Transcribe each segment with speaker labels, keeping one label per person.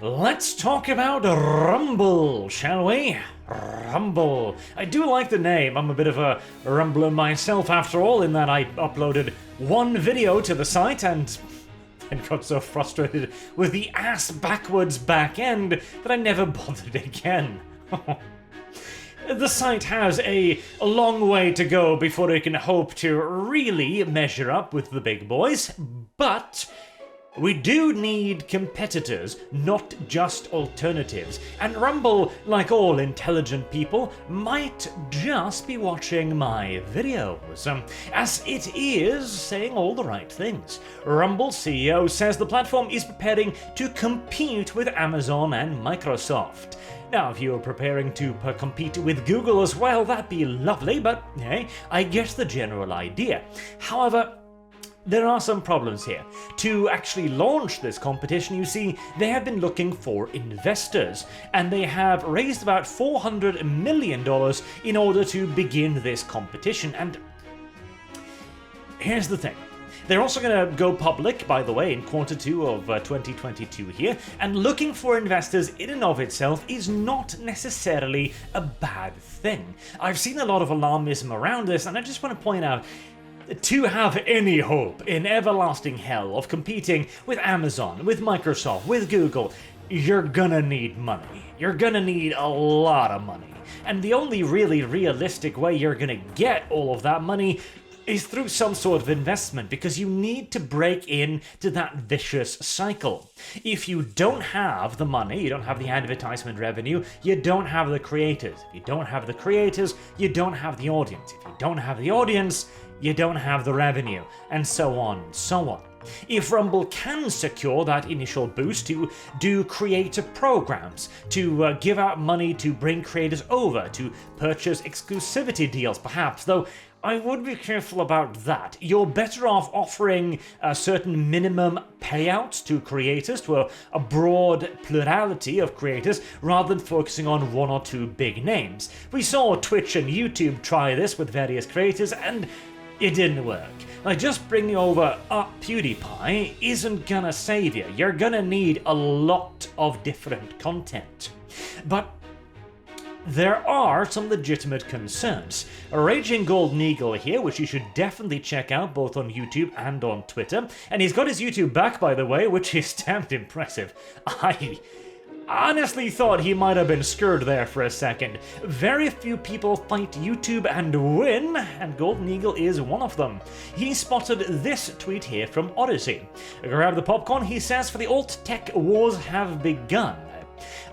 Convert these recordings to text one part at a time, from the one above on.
Speaker 1: Let's talk about Rumble, shall we? Rumble. I do like the name. I'm a bit of a rumbler myself after all, in that I uploaded one video to the site and got so frustrated with the ass backwards back end that I never bothered again. The site has a long way to go before it can hope to really measure up with the big boys, but we do need competitors, not just alternatives, and Rumble, like all intelligent people, might just be watching my videos, as it is saying all the right things. Rumble CEO says the platform is preparing to compete with Amazon and Microsoft. Now, if you're preparing to compete with Google as well, that'd be lovely, but hey, I get the general idea. However, there are some problems here. To actually launch this competition, you see, they have been looking for investors, and they have raised about $400 million in order to begin this competition. And here's the thing. They're also going to go public, by the way, in Q2 of 2022 here, and looking for investors in and of itself is not necessarily a bad thing. I've seen a lot of alarmism around this, and I just want to point out, to have any hope in everlasting hell of competing with Amazon, with Microsoft, with Google, you're gonna need money. You're gonna need a lot of money. And the only really realistic way you're gonna get all of that money is through some sort of investment, because you need to break into that vicious cycle. If you don't have the money, you don't have the advertisement revenue, you don't have the creators. If you don't have the creators, you don't have the audience. If you don't have the audience, you don't have the revenue, and so on and so on. If Rumble can secure that initial boost to do creator programs, to give out money to bring creators over, to purchase exclusivity deals perhaps, though I would be careful about that. You're better off offering a certain minimum payouts to creators, to a broad plurality of creators, rather than focusing on one or two big names. We saw Twitch and YouTube try this with various creators, and it didn't work. Like, just bringing over PewDiePie isn't gonna save you. You're gonna need a lot of different content. But there are some legitimate concerns. Raging Golden Eagle here, which you should definitely check out both on YouTube and on Twitter. And he's got his YouTube back, by the way, which is damned impressive. I honestly thought he might have been screwed there for a second. Very few people fight YouTube and win, and Golden Eagle is one of them. He spotted this tweet here from Odyssey. Grab the popcorn, he says, for the alt-tech wars have begun.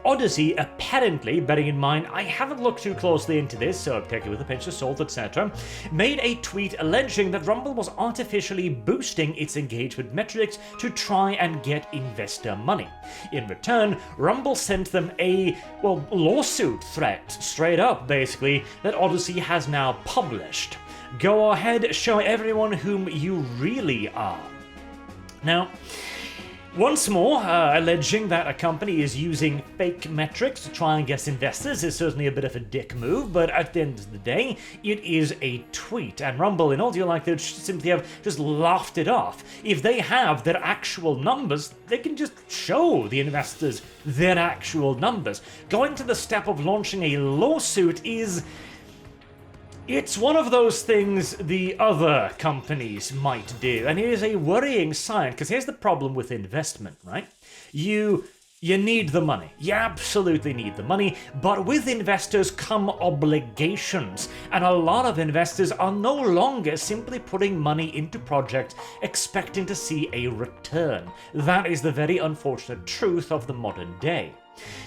Speaker 1: Odyssey, apparently, bearing in mind I haven't looked too closely into this, so take it with a pinch of salt, etc., made a tweet alleging that Rumble was artificially boosting its engagement metrics to try and get investor money. In return, Rumble sent them a, lawsuit threat, straight up, basically, that Odyssey has now published. Go ahead, show everyone whom you really are. Now, once more, alleging that a company is using fake metrics to try and get investors is certainly a bit of a dick move, but at the end of the day, it is a tweet, and Rumble, in all due likelihood, simply have just laughed it off. If they have their actual numbers, they can just show the investors their actual numbers. Going to the step of launching a lawsuit is... it's one of those things the other companies might do, and it is a worrying sign, because here's the problem with investment, right? You need the money. You absolutely need the money, but with investors come obligations, and a lot of investors are no longer simply putting money into projects expecting to see a return. That is the very unfortunate truth of the modern day.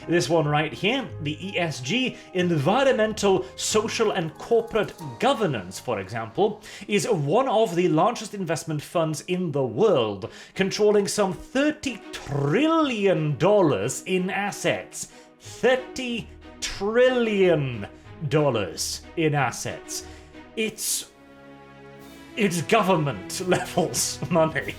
Speaker 1: This one right here, the ESG, Environmental, Social and Corporate Governance, for example, is one of the largest investment funds in the world, controlling some $30 trillion in assets. $30 trillion in assets. It's government levels money.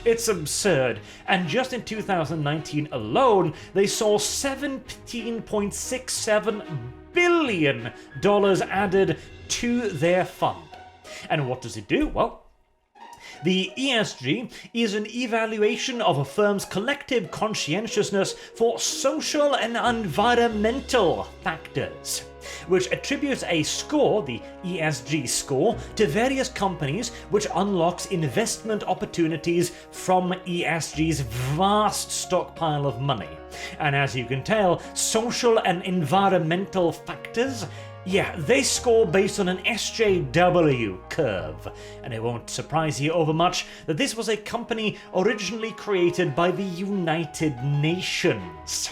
Speaker 1: It's absurd, and just in 2019 alone, they saw $17.67 billion added to their fund. And what does it do? Well, The ESG is an evaluation of a firm's collective conscientiousness for social and environmental factors, which attributes a score, the ESG score, to various companies, which unlocks investment opportunities from ESG's vast stockpile of money. And as you can tell, social and environmental factors, yeah, they score based on an SJW curve. And it won't surprise you overmuch that this was a company originally created by the United Nations.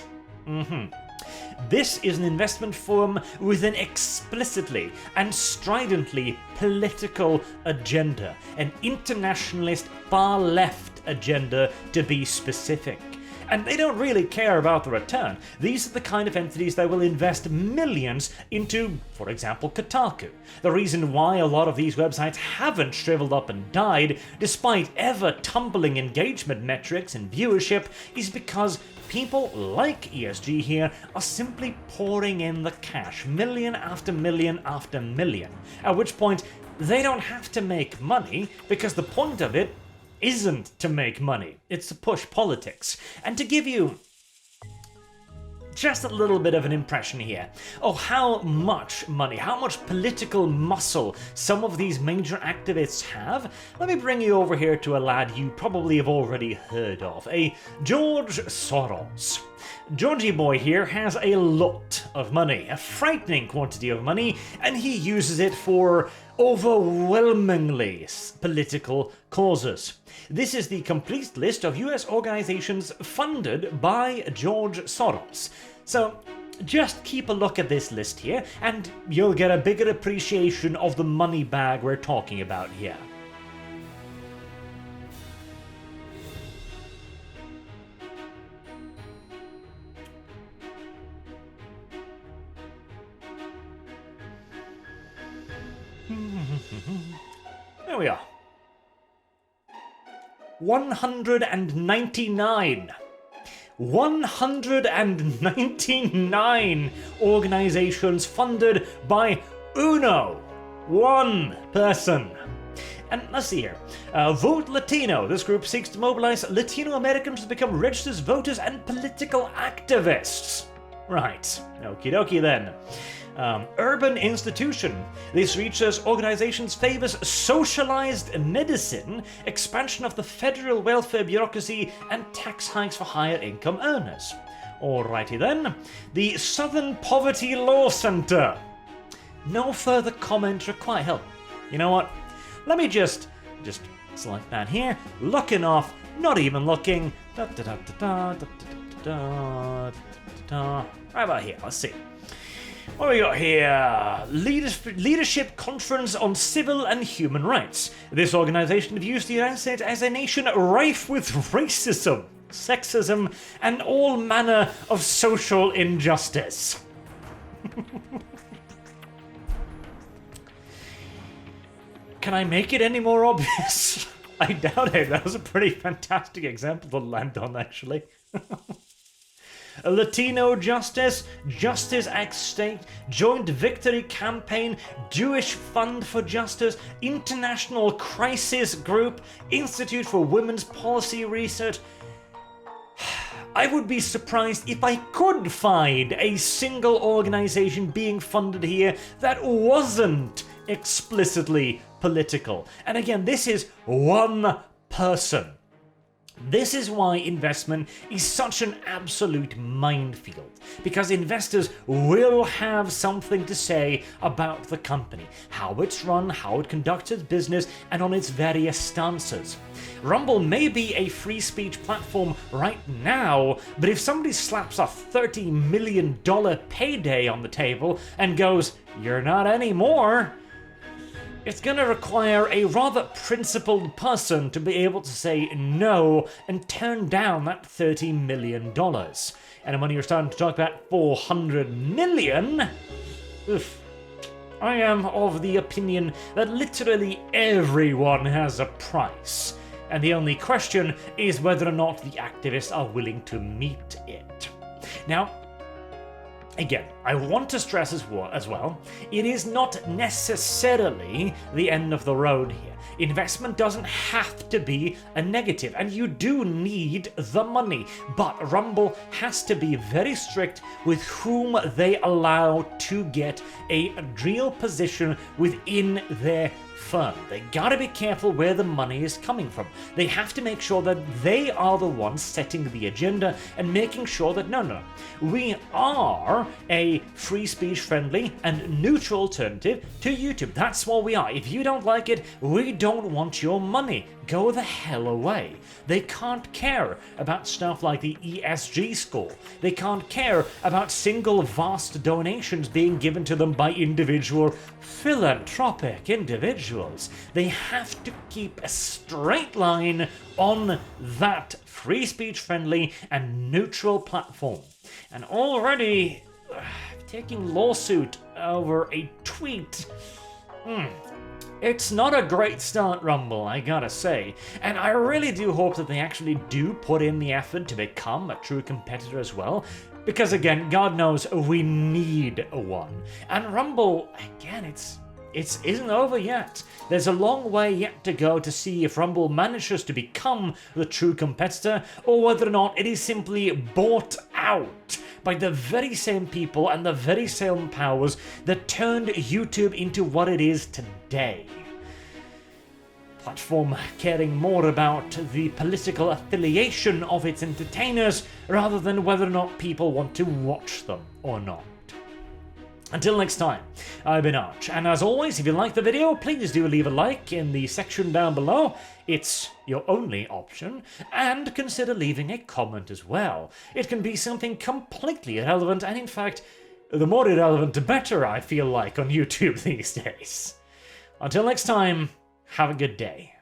Speaker 1: This is an investment firm with an explicitly and stridently political agenda, an internationalist far-left agenda to be specific. And they don't really care about the return. These are the kind of entities that will invest millions into, for example, Kotaku. The reason why a lot of these websites haven't shriveled up and died, despite ever-tumbling engagement metrics and viewership, is because people like ESG here are simply pouring in the cash, million after million after million, at which point they don't have to make money, because the point of it isn't to make money, it's to push politics. And to give you just a little bit of an impression here of how much money, how much political muscle some of these major activists have, let me bring you over here to a lad you probably have already heard of, a George Soros. Georgie boy here has a lot of money, a frightening quantity of money, and he uses it for overwhelmingly political causes. This is the complete list of US organizations funded by George Soros. So just keep a look at this list here, and you'll get a bigger appreciation of the money bag we're talking about here. There we are. 199. 199 organizations funded by one person. And let's see here. Vote Latino. This group seeks to mobilize Latino Americans to become registered voters and political activists. Right. Okie dokie then. Urban Institution. This research organization favors socialized medicine, expansion of the federal welfare bureaucracy, and tax hikes for higher income earners. Alrighty then. The Southern Poverty Law Center. No further comment required. Hell, you know what? Let me just select that here. Looking off, not even looking. Right about here. Let's see. What do we got here? Leadership Conference on Civil and Human Rights. This organization views the United States as a nation rife with racism, sexism, and all manner of social injustice. Can I make it any more obvious? I doubt it. That was a pretty fantastic example to land on, actually. Latino Justice, Justice at Stake, Joint Victory Campaign, Jewish Fund for Justice, International Crisis Group, Institute for Women's Policy Research. I would be surprised if I could find a single organization being funded here that wasn't explicitly political. And again, this is one person. This is why investment is such an absolute minefield, because investors will have something to say about the company, how it's run, how it conducts its business, and on its various stances. Rumble may be a free speech platform right now, but if somebody slaps a $30 million payday on the table and goes, "You're not anymore," it's going to require a rather principled person to be able to say no and turn down that $30 million. And when you're starting to talk about 400 million, I am of the opinion that literally everyone has a price. And the only question is whether or not the activists are willing to meet it. Now, Again, I want to stress as well, it is not necessarily the end of the road here. Investment doesn't have to be a negative, and you do need the money, but Rumble has to be very strict with whom they allow to get a real position within their firm. They gotta be careful where the money is coming from. They have to make sure that they are the ones setting the agenda and making sure that no, we are a free speech friendly and neutral alternative to YouTube. That's what we are. If you don't like it, we don't want your money. Go the hell away. They can't care about stuff like the ESG score. They can't care about single vast donations being given to them by individual philanthropic individuals. They have to keep a straight line on that free speech friendly and neutral platform. And already taking lawsuit over a tweet. It's not a great start, Rumble, I gotta say, and I really do hope that they actually do put in the effort to become a true competitor as well, because again, God knows we need one. And Rumble, again, it isn't over yet. There's a long way yet to go to see if Rumble manages to become the true competitor, or whether or not it is simply bought out by the very same people and the very same powers that turned YouTube into what it is today. Platform caring more about the political affiliation of its entertainers rather than whether or not people want to watch them or not. Until next time, I've been Arch, and as always, if you like the video, please do leave a like in the section down below. It's your only option, and consider leaving a comment as well. It can be something completely irrelevant, and in fact, the more irrelevant the better, I feel like, on YouTube these days. Until next time, have a good day.